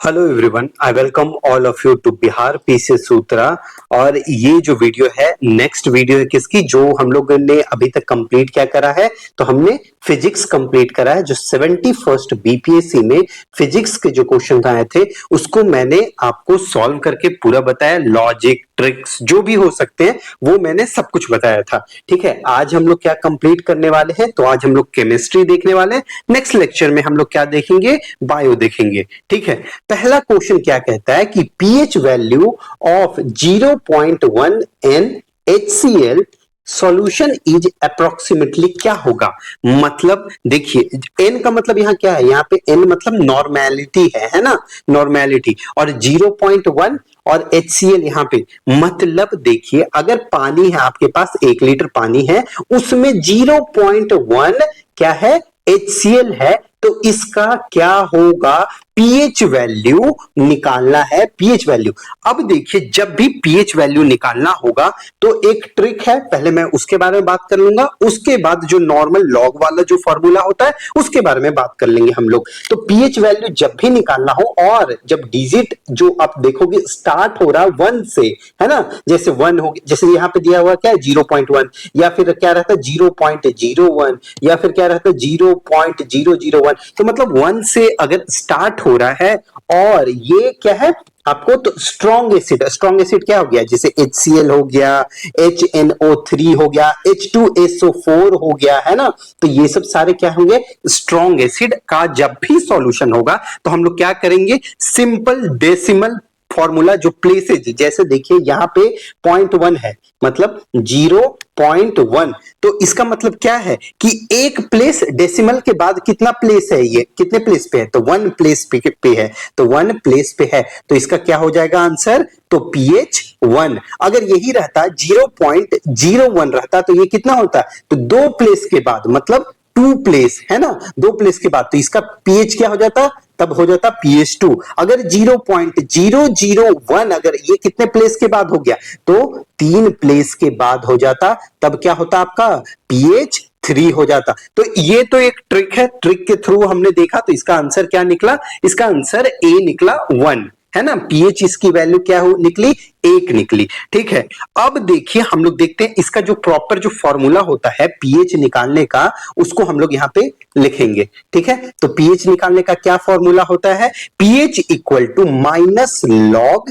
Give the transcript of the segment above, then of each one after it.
Hello everyone, I welcome all of you to Bihar PC Sutra. और ये जो वीडियो है नेक्स्ट वीडियो है किसकी, जो हम लोगों ने अभी तक कंप्लीट क्या करा है, तो हमने फिजिक्स कंप्लीट करा है। जो 71st बीपीएससी में फिजिक्स के जो क्वेश्चन आए थे उसको मैंने आपको सॉल्व करके पूरा बताया। लॉजिक ट्रिक्स जो भी हो सकते हैं वो मैंने सब कुछ बताया था। ठीक है, आज हम लोग क्या कंप्लीट करने वाले हैं, तो आज हम लोग केमिस्ट्री देखने वाले हैं। नेक्स्ट लेक्चर में हम लोग क्या देखेंगे, बायो देखेंगे। ठीक है, पहला क्वेश्चन क्या कहता है कि pH value of 0.1 N HCl solution is approximately क्या होगा। मतलब देखिए, एन का मतलब यहां क्या है, यहां पे एन मतलब नॉर्मेलिटी है ना, नॉर्मेलिटी। और 0.1 और HCl यहां पे मतलब देखिए, अगर पानी है आपके पास 1 लीटर पानी है, उसमें 0.1 क्या है, HCl है, तो इसका क्या होगा, पीएच वैल्यू निकालना है। पीएच वैल्यू, अब देखिए जब भी पीएच वैल्यू निकालना होगा तो एक ट्रिक है, पहले मैं उसके बारे में बात कर लूंगा, उसके बाद जो नॉर्मल लॉग वाला जो फॉर्मूला होता है उसके बारे में बात कर लेंगे हम लोग। तो पीएच वैल्यू जब भी निकालना हो, और जब डिजिट जो आप देखोगे स्टार्ट हो रहा 1 से, है ना, जैसे 1 हो, जैसे यहां पे दिया हुआ क्या है 0.1, या फिर क्या रहता है 0.01, या फिर क्या रहता है 0.001, तो मतलब 1 से अगर स्टार्ट हो रहा है, और ये क्या है आपको, तो स्ट्रॉन्ग एसिड, स्ट्रॉन्ग एसिड क्या हो गया, जैसे HCl हो गया, HNO3 हो गया, H2SO4 हो गया, है ना, तो ये सब सारे क्या होंगे, स्ट्रॉन्ग एसिड का जब भी सॉल्यूशन होगा तो हम लोग क्या करेंगे, सिंपल डेसिमल फॉर्मूला जो प्लेसेज, जैसे देखिए यहां पे 0.1 है, मतलब 0.1, तो इसका मतलब क्या है कि एक प्लेस डेसिमल के बाद कितना प्लेस है, ये कितने प्लेस पे है, तो 1 प्लेस पे है, तो 1 प्लेस पे है, तो इसका क्या हो जाएगा आंसर, तो पीएच 1। अगर यही रहता 0.01 रहता तो ये कितना होता, तो 2 प्लेस के बाद, मतलब 2 प्लेस, है ना, 2 प्लेस के बाद, तो इसका पीएच क्या हो जाता, तब हो जाता pH2। अगर 0.001 अगर ये कितने प्लेस के बाद हो गया, तो 3 प्लेस के बाद हो जाता, तब क्या होता आपका pH3 हो जाता। तो ये तो एक ट्रिक है, ट्रिक के थ्रू हमने देखा, तो इसका आंसर क्या निकला, इसका आंसर ए निकला 1, है ना, पीएच इसकी वैल्यू क्या हो निकली, 1 निकली। ठीक है, अब देखिए हम लोग देखते हैं इसका जो प्रॉपर जो फॉर्मूला होता है पीएच निकालने का, उसको हम लोग यहां पे लिखेंगे। ठीक है, तो पीएच निकालने का क्या फॉर्मूला होता है, pH equal to minus log,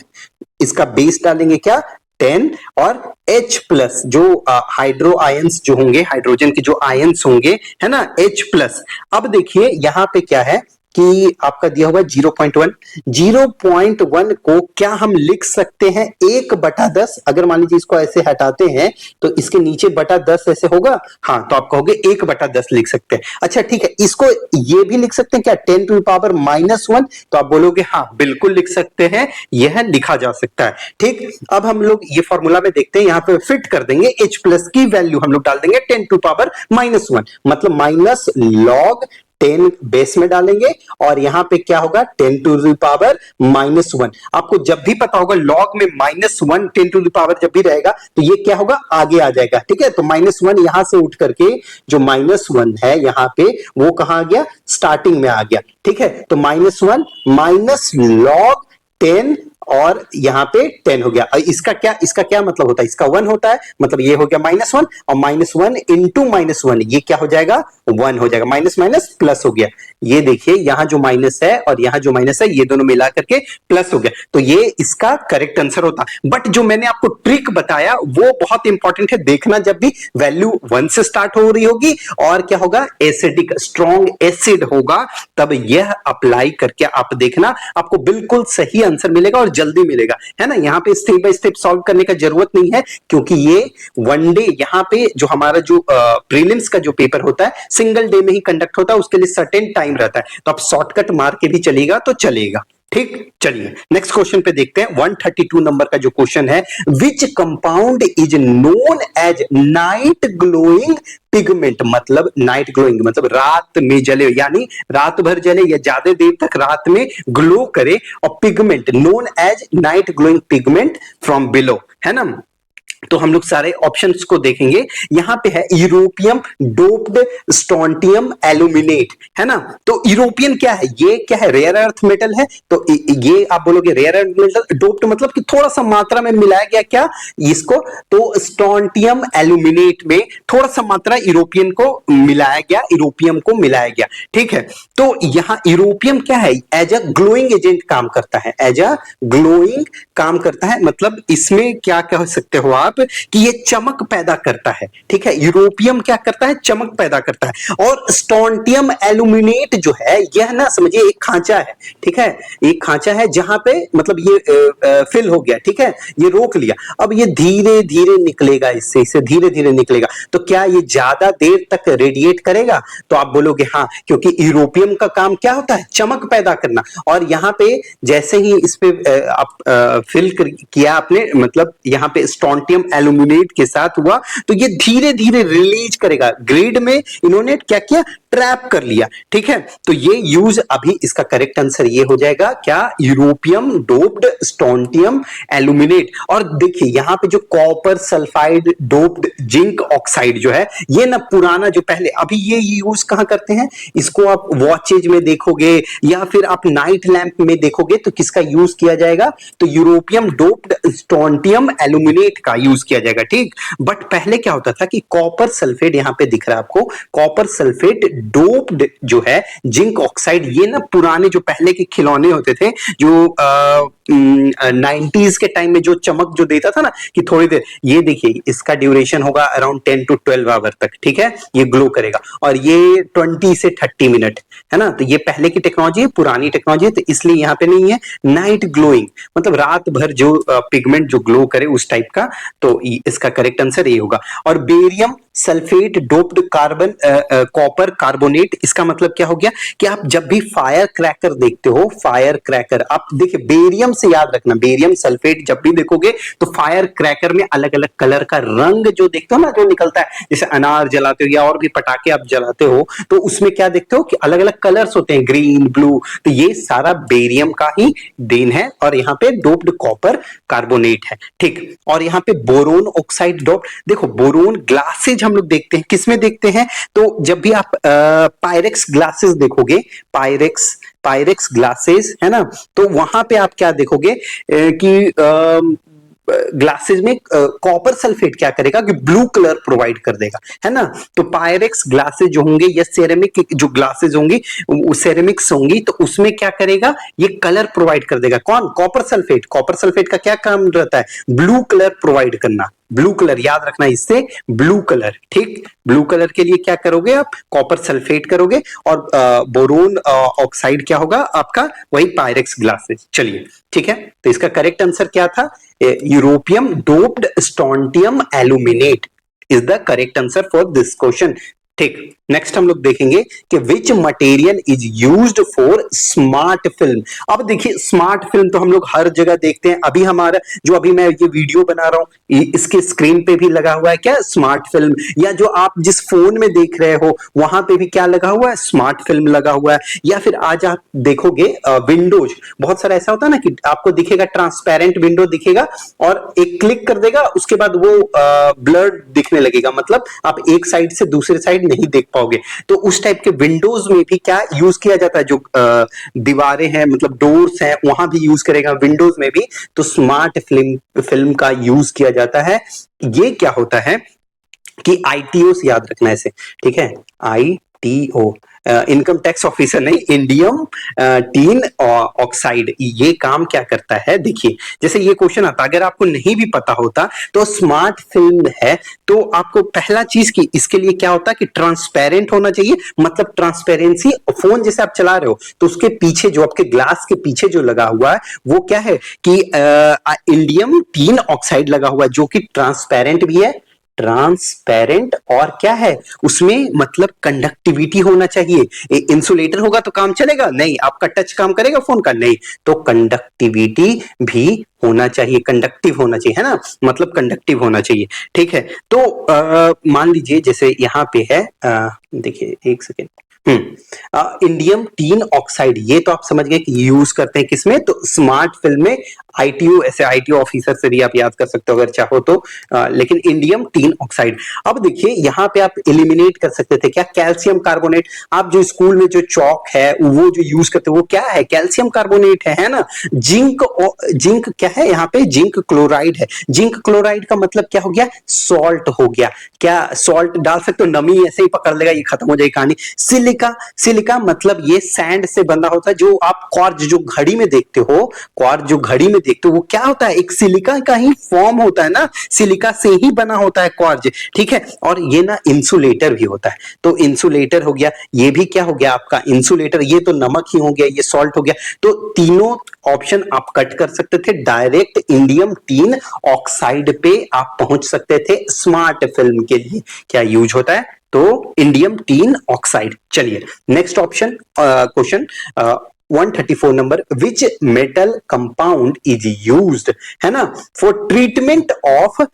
इसका बेस डालेंगे क्या 10, और H प्लस जो हाइड्रो आयंस जो होंगे, हाइड्रोजन के जो आयंस होंगे, है ना, H प्लस। अब देखिए यहां पे क्या है कि आपका दिया हुआ 0.1, 0.1 को क्या हम लिख सकते हैं 1/10। अगर मान लीजिए इसको ऐसे हटाते हैं तो इसके नीचे बटा 10 ऐसे होगा, हाँ, तो आप कहोगे 1/10 लिख सकते हैं। अच्छा ठीक है, इसको ये भी लिख सकते हैं क्या, 10⁻⁻1, तो आप बोलोगे हाँ बिल्कुल लिख सकते हैं, यह लिखा जा सकता है। ठीक, अब हम लोग ये फॉर्मूला में देखते हैं, यहां पे फिट कर देंगे, H प्लस की वैल्यू हम लोग डाल देंगे 10⁻⁻1, मतलब माइनस लॉग 10 बेस में डालेंगे, और यहां पे क्या होगा 10⁻⁻1। आपको जब भी पता होगा लॉग में -1 10 जब भी रहेगा तो ये क्या होगा, आगे आ जाएगा। ठीक है, तो -1 यहां से उठ करके जो -1 है यहां पे, वो कहां आ गया, स्टार्टिंग में आ गया। ठीक है, तो -1 माइनस लॉग 10, और यहां पे 10 हो गया। इसका क्या मतलब होता है, इसका 1 होता है, मतलब ये हो गया -1, और -1 इंटू -1 ये क्या हो जाएगा, 1 हो जाएगा, माइनस माइनस प्लस हो गया। ये देखिए यहां जो माइनस है और यहां जो माइनस है, ये दोनों मिला करके प्लस हो गया, तो ये इसका करेक्ट आंसर होता। बट जो मैंने आपको ट्रिक बताया वो बहुत इंपॉर्टेंट है, देखना जब भी वैल्यू 1 से स्टार्ट हो रही होगी और क्या होगा, एसिडिक स्ट्रॉन्ग एसिड होगा, तब यह अप्लाई करके आप देखना, आपको बिल्कुल सही आंसर मिलेगा और जल्दी मिलेगा, है ना। यहाँ पे स्टेप बाय स्टेप सॉल्व करने का जरूरत नहीं है, क्योंकि ये 1 डे, यहाँ पे जो हमारा जो प्रीलिम्स का जो पेपर होता है सिंगल डे में ही कंडक्ट होता है, उसके लिए सर्टेन टाइम रहता है, तो आप शॉर्टकट मार के भी चलेगा तो चलेगा। ठीक, चलिए नेक्स्ट क्वेश्चन पे देखते हैं। 132 नंबर का जो क्वेश्चन है, which compound is known as night glowing pigment, मतलब नाइट ग्लोइंग मतलब रात में जले, यानी रात भर जले या ज्यादा देर तक रात में ग्लो करे, और pigment known as night glowing pigment from below, है ना। तो हम लोग सारे ऑप्शंस को देखेंगे। यहां पे है यूरोपियम डोप्ड स्ट्रोंटियम एल्यूमिनेट, है ना। तो यूरोपियन क्या है, ये क्या है, रेयर अर्थ मेटल है। तो ये आप बोलोगे रेयर अर्थ मेटल, डोप्ड मतलब कि थोड़ा सा मात्रा में मिलाया गया क्या इसको, तो स्ट्रोंटियम एल्यूमिनेट में थोड़ा सा मात्रा यूरोपियन को मिलाया गया, यूरोपियम को मिलाया गया, ठीक है। तो यहां यूरोपियम क्या है, एज अ ग्लोइंग एजेंट काम करता है, एज अ ग्लोइंग काम करता है। मतलब इसमें क्या कह सकते हो आप कि ये चमक पैदा करता है, ठीक है। यूरोपियम क्या करता है, चमक पैदा करता है। और स्ट्रोंटियम एल्यूमिनेट जो है यह ना समझिए एक खांचा है, ठीक है, एक खांचा है जहां पे मतलब ये फिल हो गया, ठीक है, ये रोक लिया। अब ये धीरे धीरे निकलेगा, इससे इसे धीरे धीरे निकलेगा। तो क्या ये ज्यादा देर तक रेडिएट करेगा, तो आप बोलोगे हाँ, क्योंकि यूरोपियम का काम क्या होता है, चमक पैदा करना। और यहाँ पे जैसे ही इस पे आप फिल किया आपने, मतलब यहाँ पे स्ट्रोंटियम एल्यूमिनेट के साथ हुआ, तो ये धीरे धीरे रिलीज करेगा। ग्रिड में इन्होंने क्या किया, ट्रैप कर लिया, ठीक है। तो ये यूज, अभी इसका करेक्ट आंसर ये हो जाएगा क्या, यूरोपियम डोप्ड स्ट्रोंटियम एल्यूमिनेट। और देखिए यहाँ पे जो copper sulphide doped zinc oxide जो है, ये ना पुराना जो पहले, अभी ये यूज कहां करते हैं, इसको आप वॉचेज में देखोगे या फिर आप नाइट लैंप में देखोगे तो किसका यूज किया जाएगा, तो यूरोपियम डोप्ड स्ट्रोंटियम एल्यूमिनेट का यूज किया जाएगा, ठीक। बट पहले क्या होता था कि कॉपर सल्फेट, यहां पे दिख रहा है आपको, कॉपर सल्फेट डोप्ड जो है जिंक ऑक्साइड, ये ना पुराने जो पहले के खिलौने होते थे, जो 90s के टाइम में जो चमक जो देता था ना कि थोड़ी देर, ये देखिए इसका ड्यूरेशन होगा अराउंड 10 to 12 आवर तक, ठीक है, ये ग्लो करेगा। और ये 20 से 30 मिनट, है ना। तो ये पहले की टेक्नोलॉजी है, पुरानी टेक्नोलॉजी है, तो इसलिए यहाँ पे नहीं है। नाइट ग्लोइंग मतलब रात भर जो पिगमेंट जो ग्लो करे उस टाइप का, तो इसका करेक्ट आंसर ये होगा। और barium sulphate doped carbon copper carbonate, इसका मतलब क्या हो गया कि आप जब भी फायर क्रैकर देखते हो, फायर क्रैकर आप देखिए, बेरियम से याद रखना, बेरियम सल्फेट जब भी देखोगे तो फायर क्रैकर में अलग अलग कलर का रंग जो देखते हो ना, जो निकलता है, जैसे अनार जलाते हो या और भी पटाखे आप जलाते हो, तो उसमें क्या देखते हो कि अलग अलग कलर्स होते हैं, ग्रीन ब्लू, तो ये सारा बेरियम का ही देन है। और यहाँ पे डोप्ड कॉपर कार्बोनेट है, ठीक। और यहाँ पे बोरोन ऑक्साइड डोप, देखो बोरोन ग्लासेज हम लोग देखते हैं, किसमें देखते हैं, तो जब भी आप पायरेक्स ग्लासेस देखोगे, पायरेक्स ग्लासेस, है ना, तो वहां पे आप क्या देखोगे कि ग्लासेस में कॉपर सल्फेट क्या करेगा कि ब्लू कलर प्रोवाइड कर देगा, है ना। तो पायरेक्स ग्लासेस जो होंगे या सेरेमिक जो ग्लासेस होंगी, सेरेमिक्स होंगी, तो उसमें क्या करेगा, ये कलर प्रोवाइड कर देगा, कौन, कॉपर सल्फेट। कॉपर सल्फेट का क्या काम रहता है, ब्लू कलर प्रोवाइड करना, ब्लू कलर याद रखना, इससे ब्लू कलर, ठीक। ब्लू कलर के लिए क्या करोगे आप, कॉपर सल्फेट करोगे। और बोरोन ऑक्साइड क्या होगा आपका, वही पायरेक्स ग्लासेस। चलिए ठीक है, तो इसका करेक्ट आंसर क्या था, europium doped strontium aluminate is the correct answer for this question, ठीक। नेक्स्ट हम लोग देखेंगे कि which material is used for smart film. अब देखिए स्मार्ट फिल्म तो हम लोग हर जगह देखते हैं, अभी हमारा जो अभी मैं ये वीडियो बना रहा हूं इसके स्क्रीन पे भी लगा हुआ है क्या, स्मार्ट फिल्म। या जो आप जिस फोन में देख रहे हो वहां पे भी क्या लगा हुआ है, स्मार्ट फिल्म लगा हुआ है। या फिर आज आप देखोगे विंडोज, बहुत सारा ऐसा होता है ना कि आपको दिखेगा ट्रांसपेरेंट विंडो दिखेगा और एक क्लिक कर देगा उसके बाद वो ब्लर्ड दिखने लगेगा, मतलब आप एक साइड से दूसरे साइड नहीं देख पाओगे। तो उस टाइप के विंडोज में भी क्या यूज किया जाता है, जो दीवारें हैं मतलब डोर्स हैं वहां भी यूज करेगा, विंडोज में भी तो स्मार्ट फिल्म का यूज किया जाता है। ये क्या होता है कि आईटीओ से याद रखना ऐसे, ठीक है, आईटीओ इनकम टैक्स ऑफिसर नहीं, इंडियम टीन ऑक्साइड, ये काम क्या करता है, देखिए जैसे ये क्वेश्चन आता, अगर आपको नहीं भी पता होता तो स्मार्ट फिल्म है तो आपको पहला चीज की इसके लिए क्या होता है कि ट्रांसपेरेंट होना चाहिए, मतलब ट्रांसपेरेंसी। फोन जैसे आप चला रहे हो तो उसके पीछे जो आपके ग्लास के पीछे जो लगा हुआ है वो क्या है कि इंडियम टीन ऑक्साइड लगा हुआ है, जो कि ट्रांसपेरेंट भी है, ट्रांसपेरेंट, और क्या है उसमें मतलब कंडक्टिविटी होना चाहिए। इंसुलेटर होगा तो काम चलेगा नहीं, आपका टच काम करेगा फोन का नहीं, तो कंडक्टिविटी भी होना चाहिए, कंडक्टिव होना चाहिए, है ना, मतलब कंडक्टिव होना चाहिए, ठीक है। तो मान लीजिए जैसे यहाँ पे है, देखिए एक सेकेंड, इंडियम टीन ऑक्साइड, ये तो आप समझ गए कि यूज करते हैं किसमें, तो स्मार्ट फिल्म में। आईटीओ, ऐसे आईटीओ ऑफिसर से भी आप याद कर सकते हो अगर चाहो तो। लेकिन इंडियम टीन ऑक्साइड। अब देखिए यहाँ पे आप एलिमिनेट कर सकते थे क्या, कैल्शियम कार्बोनेट। आप जो स्कूल में जो चौक है वो जो यूज करते हो वो क्या है, कैल्शियम कार्बोनेट है ना। जिंक, जिंक क्या है यहाँ पे, जिंक क्लोराइड है। जिंक क्लोराइड का मतलब क्या हो गया, सॉल्ट हो गया। क्या सॉल्ट डाल सकते हो, नमी ऐसे ही पकड़ लेगा, ये खत्म हो जाएगी कहानी। सिलिका, सिलिका मतलब ये सैंड से बना होता है। जो आप क्वार्ट्ज जो घड़ी में देखते हो, क्वार्ट्ज जो घड़ी में देखते हो वो क्या होता है, एक सिलिका का ही फॉर्म होता है ना, सिलिका से ही बना होता है क्वार्ट्ज, ठीक है। और ये ना इंसुलेटर भी होता है, तो इंसुलेटर हो गया, ये भी क्या हो गया आपका इंसुलेटर। ये तो नमक ही हो गया, ये सॉल्ट हो गया। तो तीनों ऑप्शन आप कट कर सकते थे, डायरेक्ट इंडियम टीन ऑक्साइड पे आप पहुंच सकते थे स्मार्ट फिल्म के लिए। क्या यूज होता है, तो इंडियम टीन ऑक्साइड। चलिए next option, question 134 number, which metal compound is used, है ना, फॉर ट्रीटमेंट ऑफ,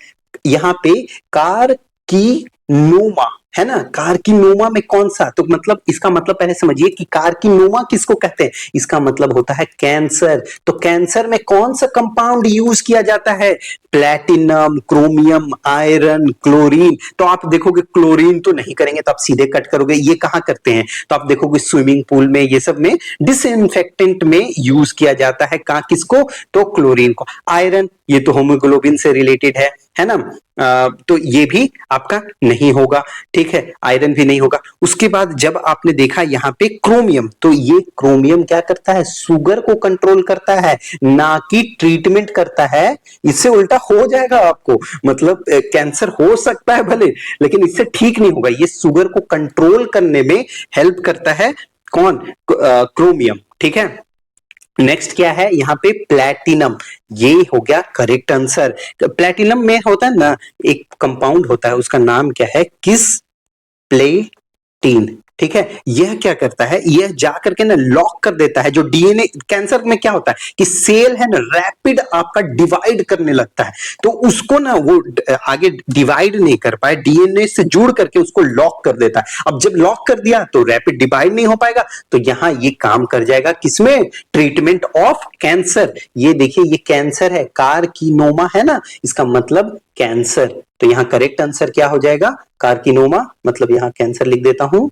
यहां पे कार की नोमा, है ना, कार की नोमा में कौन सा, तो मतलब इसका मतलब पहले समझिए कि कार की नोमा किसको कहते हैं, इसका मतलब होता है कैंसर। तो कैंसर में कौन सा कंपाउंड यूज किया जाता है, प्लैटिनम, क्रोमियम, आयरन, क्लोरीन। तो आप देखोगे क्लोरीन तो नहीं करेंगे, तो आप सीधे कट करोगे। ये कहां करते हैं, तो आप देखोगे स्विमिंग पूल में, ये सब में डिसइंफेक्टेंट में यूज किया जाता है, कहां किसको, तो क्लोरीन को। आयरन, ये तो होमोग्लोबिन से रिलेटेड है ना, तो ये भी आपका नहीं होगा, ठीक है, आयरन भी नहीं होगा। उसके बाद जब आपने देखा यहाँ पे क्रोमियम, तो ये क्रोमियम क्या करता है, शुगर को कंट्रोल करता है, ना कि ट्रीटमेंट करता है। इससे उल्टा हो जाएगा आपको, मतलब कैंसर हो सकता है भले, लेकिन इससे ठीक नहीं होगा। ये शुगर को कंट्रोल करने में हेल्प करता है, कौन, क्रोमियम, ठीक है। नेक्स्ट क्या है यहाँ पे, प्लैटिनम, ये हो गया करेक्ट आंसर। प्लैटिनम में होता है ना एक कंपाउंड होता है, उसका नाम क्या है, किस प्लेटीन, ठीक है। यह क्या करता है, यह जाकर के ना लॉक कर देता है जो डीएनए। कैंसर में क्या होता है कि सेल है ना रैपिड आपका डिवाइड करने लगता है, तो उसको ना वो आगे डिवाइड नहीं कर पाए, डीएनए से जुड़ करके उसको लॉक कर देता है। अब जब लॉक कर दिया तो रैपिड डिवाइड नहीं हो पाएगा, तो यहां ये काम कर जाएगा किसमें, ट्रीटमेंट ऑफ कैंसर। ये देखिए ये कैंसर है, कार्सिनोमा है ना, इसका मतलब कैंसर। तो यहां करेक्ट आंसर क्या हो जाएगा, कार्सिनोमा, मतलब यहां कैंसर लिख देता हूं,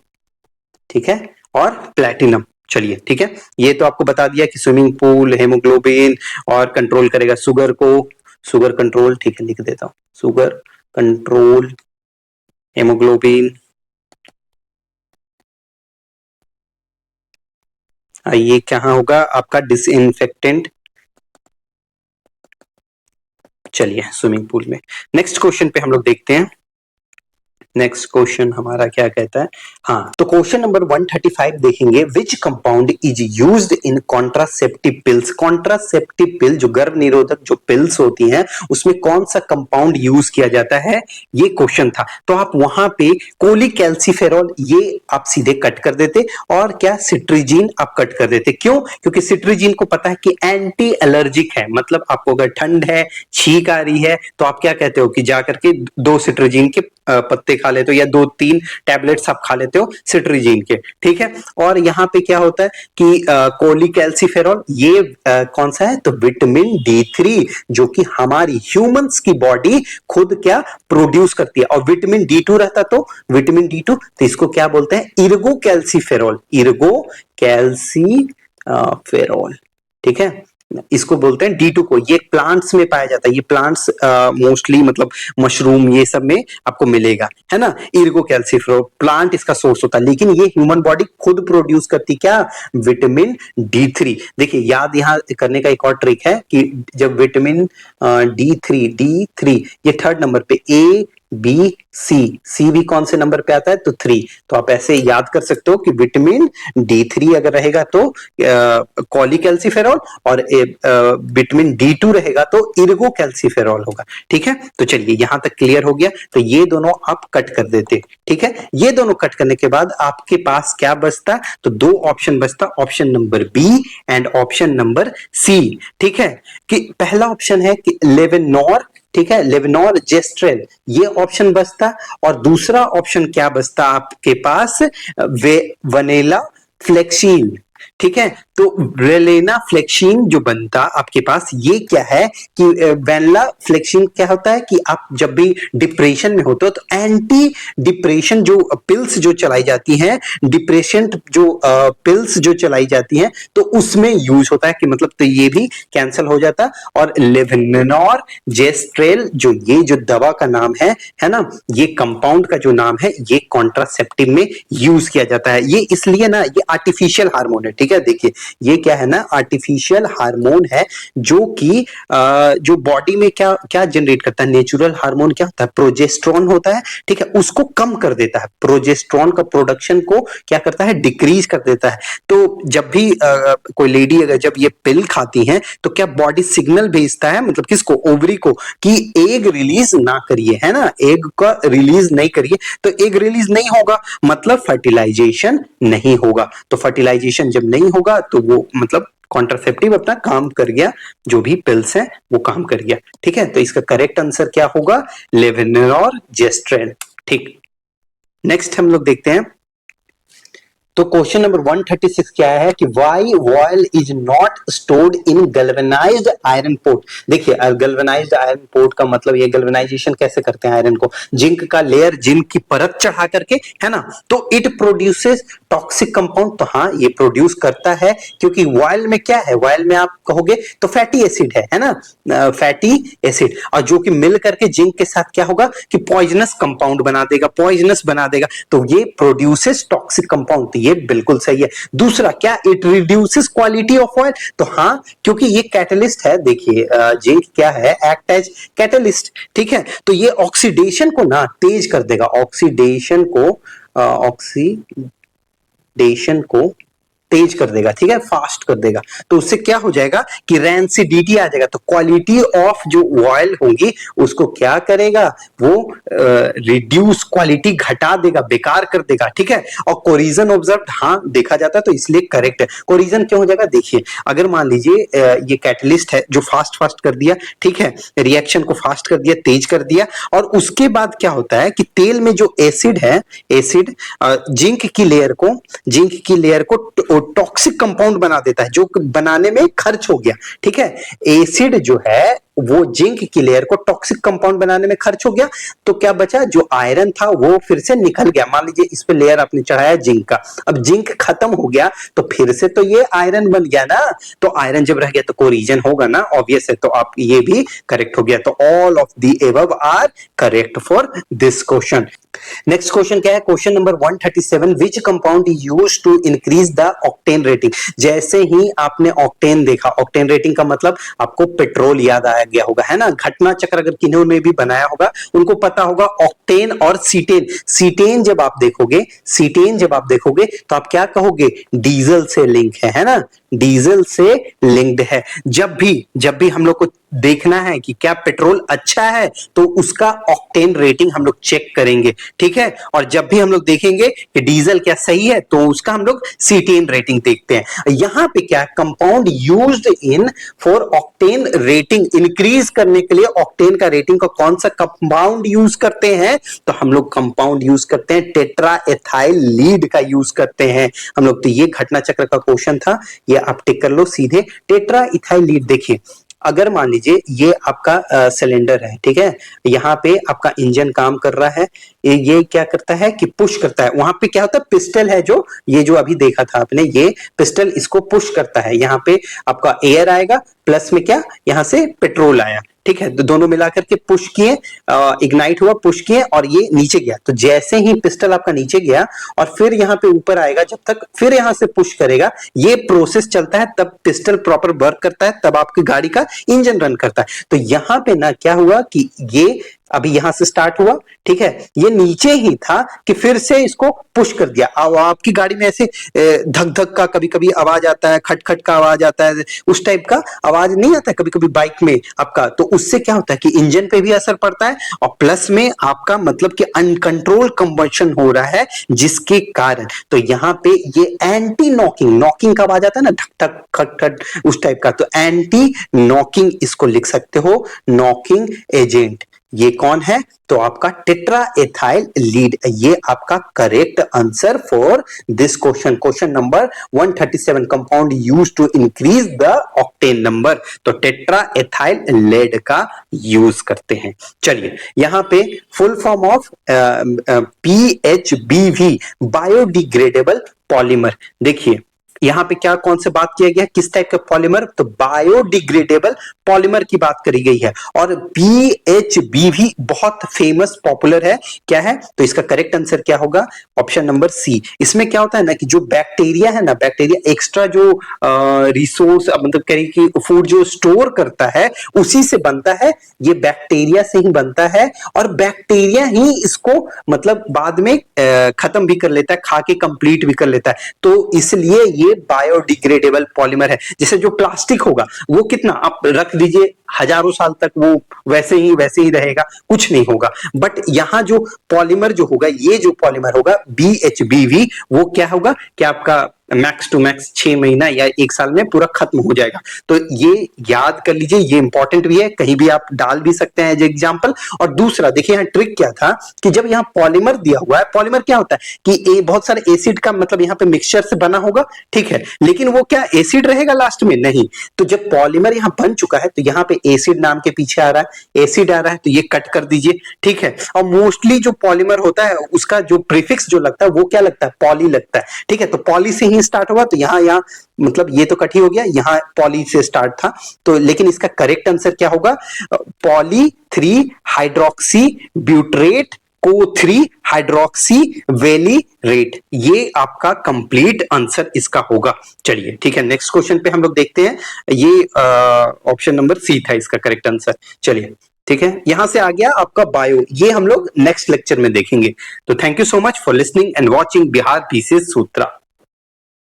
ठीक है, और प्लैटिनम। चलिए ठीक है, ये तो आपको बता दिया कि स्विमिंग पूल, हेमोग्लोबिन, और कंट्रोल करेगा शुगर को, शुगर कंट्रोल, ठीक है, लिख देता हूं, शुगर कंट्रोल, हेमोग्लोबिन, ये कहां होगा आपका, डिसइंफेक्टेंट। चलिए स्विमिंग पूल में। नेक्स्ट क्वेश्चन पे हम लोग देखते हैं, नेक्स्ट क्वेश्चन हमारा क्या कहता है। हाँ, तो क्वेश्चन नंबर 135 देखेंगे, विच compound is used in contraceptive pills. Contraceptive पिल, जो गर्भ निरोधक जो पिल्स होती हैं, उसमें कौन सा कंपाउंड यूज किया जाता है, ये क्वेश्चन था। तो आप वहां पे कोलिकैल्सिफेरॉल, ये आप सीधे कट कर देते, और क्या सिट्रीजिन आप कट कर देते। क्यों, क्योंकि सिट्रीजिन को पता है कि एंटी एलर्जिक है, मतलब आपको अगर ठंड है, छींक आ रही है, तो आप क्या कहते हो कि जाकर के 2 सिट्रीजिन के पत्ते खा लेते हो, या 2-3 टैबलेट्स आप खा लेते हो सिट्रीजिन के, ठीक है। और यहाँ पे क्या होता है कि कोलिकैल्सिफेरॉल, ये कौन सा है, तो विटामिन D3, जो कि हमारी ह्यूमंस की बॉडी खुद क्या प्रोड्यूस करती है। और विटामिन D2 रहता, तो विटामिन D2, तो इसको क्या बोलते हैं, इर्गो कैल्सिफेरॉल, इर्गो कैल्सिफेरॉल, ठीक है, इसको बोलते हैं D2 को। ये प्लांट्स में पाया जाता है, ये प्लांट्स मोस्टली मतलब मशरूम ये सब में आपको मिलेगा, है ना। इर्गो कैल्सिफेरॉल प्लांट इसका सोर्स होता है, लेकिन ये ह्यूमन बॉडी खुद प्रोड्यूस करती क्या, विटामिन D3। देखिए याद यहाँ करने का एक और ट्रिक है कि जब विटामिन D3 ये थर्ड नंबर पे, A B C भी कौन से नंबर पे आता है, तो 3। तो आप ऐसे याद कर सकते हो कि विटामिन D3 अगर रहेगा तो कोलिकैल्सिफेरॉल, और विटामिन D2 रहेगा तो इर्गो कैल्सिफेरॉल होगा, ठीक है। तो चलिए यहां तक क्लियर हो गया, तो ये दोनों आप कट कर देते, ठीक है। ये दोनों कट करने के बाद आपके पास क्या बचता, तो 2 ऑप्शन बचता, option number B and option number C, ठीक है। कि पहला ऑप्शन है कि लेवेनॉर, ठीक है, लेवनॉर जेस्ट्रेल, ये ऑप्शन बचता। और दूसरा ऑप्शन क्या बचता आपके पास, वनेला फ्लेक्सीन, ठीक है। तो रेलेना फ्लेक्सीन जो बनता आपके पास, ये क्या है कि वेनिला फ्लेक्सीन क्या होता है कि आप जब भी डिप्रेशन में होते हो तो एंटी डिप्रेशन जो पिल्स जो चलाई जाती हैं, डिप्रेशन जो पिल्स जो चलाई जाती हैं, तो उसमें यूज होता है कि मतलब तो ये भी कैंसिल हो जाता। और लेवनॉर जेस्ट्रेल जो ये जो दवा का नाम है ना, ये कंपाउंड का जो नाम है, ये कॉन्ट्रासेप्टिव में यूज किया जाता है। ये इसलिए ना, ये आर्टिफिशियल हार्मोन है, ठीक है। देखिए ये क्या है ना, आर्टिफिशियल हार्मोन है जो कि जो बॉडी में क्या क्या जनरेट करता है, नेचुरल हार्मोन क्या होता है, प्रोजेस्टेरोन होता है, ठीक है, उसको कम कर देता है, प्रोजेस्टेरोन का प्रोडक्शन को क्या करता है, डिक्रीज कर देता है। तो जब भी कोई लेडी अगर जब ये पिल खाती हैं तो क्या बॉडी सिग्नल भेजता है, मतलब किसको, ओवरी को, कि एग रिलीज ना करिए, है ना, एग का रिलीज नहीं करिए। तो एग रिलीज नहीं होगा मतलब फर्टिलाइजेशन नहीं होगा। तो फर्टिलाइजेशन जब नहीं होगा तो वो मतलब कॉन्ट्रासेप्टिव अपना काम कर गया, जो भी पिल्स है वो काम कर गया, ठीक है। तो इसका करेक्ट आंसर क्या होगा, लेवनॉर जेस्ट्रेल, ठीक। नेक्स्ट हम लोग देखते हैं। तो क्वेश्चन नंबर 136 क्या है कि why oil is not stored in galvanized iron pot. देखिए गैल्वेनाइज्ड आयरन पोर्ट का मतलब ये गैल्वेनाइजेशन कैसे करते हैं आयरन को, जिंक का लेयर, जिंक की परत चढ़ा करके, है ना, तो इट प्रोड्यूसेस टॉक्सिक कंपाउंड। तो हाँ ये प्रोड्यूस करता है, क्योंकि ऑयल में क्या है, ऑयल में आप कहोगे तो फैटी एसिड है ना, फैटी एसिड, और जो कि मिल करके जिंक के साथ क्या होगा कि पॉइजनस कंपाउंड बना देगा, पॉइजनस बना देगा, तो ये प्रोड्यूसेस टॉक्सिक कंपाउंड। ये बिल्कुल सही है। दूसरा क्या, it reduces quality of oil. तो हाँ, क्योंकि ये कैटलिस्ट है, देखिए जिंक क्या है, एक्ट एज कैटलिस्ट, ठीक है। तो ये ऑक्सीडेशन को ना तेज कर देगा, ऑक्सीडेशन को तेज कर देगा, ठीक है, फास्ट कर देगा। तो उससे क्या हो जाएगा कि रैंसिडिटी आ जाएगा, तो क्वालिटी ऑफ जो ऑयल होगी उसको क्या करेगा, वो रिड्यूस, क्वालिटी घटा देगा, बेकार कर देगा, ठीक है। और कोरिजन ऑब्जर्व, हाँ देखा जाता है, तो इसलिए करेक्ट है। कोरिजन क्यों हो जाएगा, देखिए अगर मान लीजिए ये कैटलिस्ट है जो फास्ट कर दिया, ठीक है, रिएक्शन को फास्ट कर दिया, तेज कर दिया, और उसके बाद क्या होता है कि तेल में जो एसिड है, एसिड जिंक की लेयर को टॉक्सिक कंपाउंड बना देता है, जो बनाने में खर्च हो गया, ठीक है। एसिड जो है वो जिंक की लेयर को टॉक्सिक कंपाउंड बनाने में खर्च हो गया, तो क्या बचा, जो आयरन था वो फिर से निकल गया। मान लीजिए इस पे लेयर आपने चढ़ाया जिंक का, अब जिंक खत्म हो गया तो फिर से तो ये आयरन बन गया ना, तो आयरन जब रह गया तो कोरिजन होगा ना, ऑब्वियस है। तो आप ये भी करेक्ट हो गया। तो all of the above are correct for this question. Next question क्या है, question number 137, which compound is used to increase the octane rating. जैसे ही आपने ऑक्टेन देखा, ऑक्टेन रेटिंग का मतलब आपको पेट्रोल याद आ गया होगा, है ना। घटना चक्र अगर किन्होंने भी बनाया होगा उनको पता होगा, ऑक्टेन और सीटेन। सीटेन जब आप देखोगे तो आप क्या कहोगे, डीजल से लिंक है ना, डीजल से लिंक्ड है। जब भी हम लोग को देखना है कि क्या पेट्रोल अच्छा है तो उसका ऑक्टेन रेटिंग हम लोग चेक करेंगे, ठीक है। और जब भी हम लोग देखेंगे कि डीजल क्या सही है तो उसका हम लोग सीटेन रेटिंग देखते हैं। यहां पे क्या, compound used in for octane rating increase करने के लिए ऑक्टेन का रेटिंग का कौन सा कंपाउंड यूज करते हैं, तो हम लोग कंपाउंड यूज करते हैं टेट्रा एथाइल लीड का यूज करते हैं हम लोग। तो ये घटना चक्र का क्वेश्चन था, ये आप टिक कर लो सीधे, टेट्रा इथाइल लीड। देखिए अगर मान लीजिए ये आपका सिलेंडर है, ठीक है, यहाँ पे आपका इंजन काम कर रहा है, ये क्या करता है कि पुश करता है, वहां पे क्या होता है, पिस्टल है, जो ये जो अभी देखा था आपने, ये पिस्टल इसको पुश करता है, यहाँ पे आपका एयर आएगा, प्लस में क्या, यहाँ से पेट्रोल आया, ठीक है, तो दोनों मिलाकर के पुश किए, इग्नाइट हुआ, पुश किए और ये नीचे गया। तो जैसे ही पिस्टल आपका नीचे गया और फिर यहाँ पे ऊपर आएगा, जब तक फिर यहाँ से पुश करेगा, ये प्रोसेस चलता है, तब पिस्टल प्रॉपर वर्क करता है, तब आपकी गाड़ी का इंजन रन करता है। तो यहाँ पे ना क्या हुआ कि ये अभी यहां से स्टार्ट हुआ, ठीक है, ये नीचे ही था कि फिर से इसको पुश कर दिया। आपकी गाड़ी में ऐसे धक धक का कभी कभी आवाज आता है, खट खट का आवाज आता है, उस टाइप का आवाज नहीं आता है कभी कभी बाइक में आपका, तो उससे क्या होता है कि इंजन पे भी असर पड़ता है और प्लस में आपका मतलब कि अनकंट्रोल कंबशन हो रहा है, जिसके कारण तो यहाँ पे ये एंटी नॉकिंग, नॉकिंग का आवाज आता है ना, धक धक खट खट उस टाइप का, तो एंटी नॉकिंग इसको लिख सकते हो, नॉकिंग एजेंट। ये कौन है? तो आपका टेट्रा एथाइल लीड, ये आपका correct answer for this question, question number 137, compound used to increase the octane number, तो टेट्रा एथाइल लीड का यूज करते हैं। चलिए यहां पे full form of PHBV, biodegradable polymer, देखिए यहां पे क्या कौन से बात किया गया, किस टाइप का पॉलीमर, तो बायोडिग्रेडेबल पॉलीमर की बात करी गई है। और PHBV बहुत फेमस पॉपुलर है, क्या है, तो इसका करेक्ट आंसर क्या होगा, ऑप्शन नंबर सी। इसमें क्या होता है ना कि जो बैक्टीरिया है ना, बैक्टीरिया एक्स्ट्रा जो रिसोर्स मतलब करें कि फूड जो स्टोर करता है उसी से बनता है, ये बैक्टीरिया से ही बनता है, और बैक्टीरिया ही इसको मतलब बाद में खत्म भी कर लेता है, खा के कंप्लीट भी कर लेता है, तो इसलिए ये बायोडिग्रेडेबल पॉलीमर है। जैसे जो प्लास्टिक होगा वो कितना आप रख दीजिए हजारों साल तक वो वैसे ही रहेगा, कुछ नहीं होगा, बट यहां जो पॉलीमर जो होगा, ये जो पॉलीमर होगा BHBV, वो क्या होगा कि आपका मैक्स टू मैक्स 6 महीना या 1 साल में पूरा खत्म हो जाएगा। तो ये याद कर लीजिए, ये इंपॉर्टेंट भी है, कहीं भी आप डाल भी सकते हैं एज एग्जांपल। और दूसरा देखिए यहाँ ट्रिक क्या था कि जब यहाँ पॉलीमर दिया हुआ है, पॉलीमर क्या होता है कि बहुत सारे एसिड का मतलब यहाँ पे मिक्सचर से बना होगा, ठीक है, लेकिन वो क्या एसिड रहेगा लास्ट में, नहीं। तो जब पॉलीमर यहाँ बन चुका है तो यहाँ पे एसिड नाम के पीछे आ रहा है, एसिड आ रहा है, तो ये कट कर दीजिए, ठीक है। और मोस्टली जो पॉलीमर होता है उसका जो प्रीफिक्स जो लगता है वो क्या लगता है, पॉली लगता है, ठीक है, तो पॉली से ही स्टार्ट होगा, तो यहाँ मतलब ये तो कट ही हो गया, यहाँ पॉली से स्टार्ट था, तो लेकिन इसका करेक्ट आंसर क्या होगा, poly 3 hydroxy butyrate CO3 hydroxy valerate, ये आपका कंप्लीट आंसर इसका होगा। चलिए ठीक है, नेक्स्ट क्वेश्चन पे हम लोग देखते हैं, ये ऑप्शन नंबर सी था इसका करेक्ट आंसर। चलिए ठीक है, यहां से आ गया आपका बायो, ये हम लोग नेक्स्ट लेक्चर में देखेंगे। तो thank you so much for listening and watching Bihar PCS Sutra.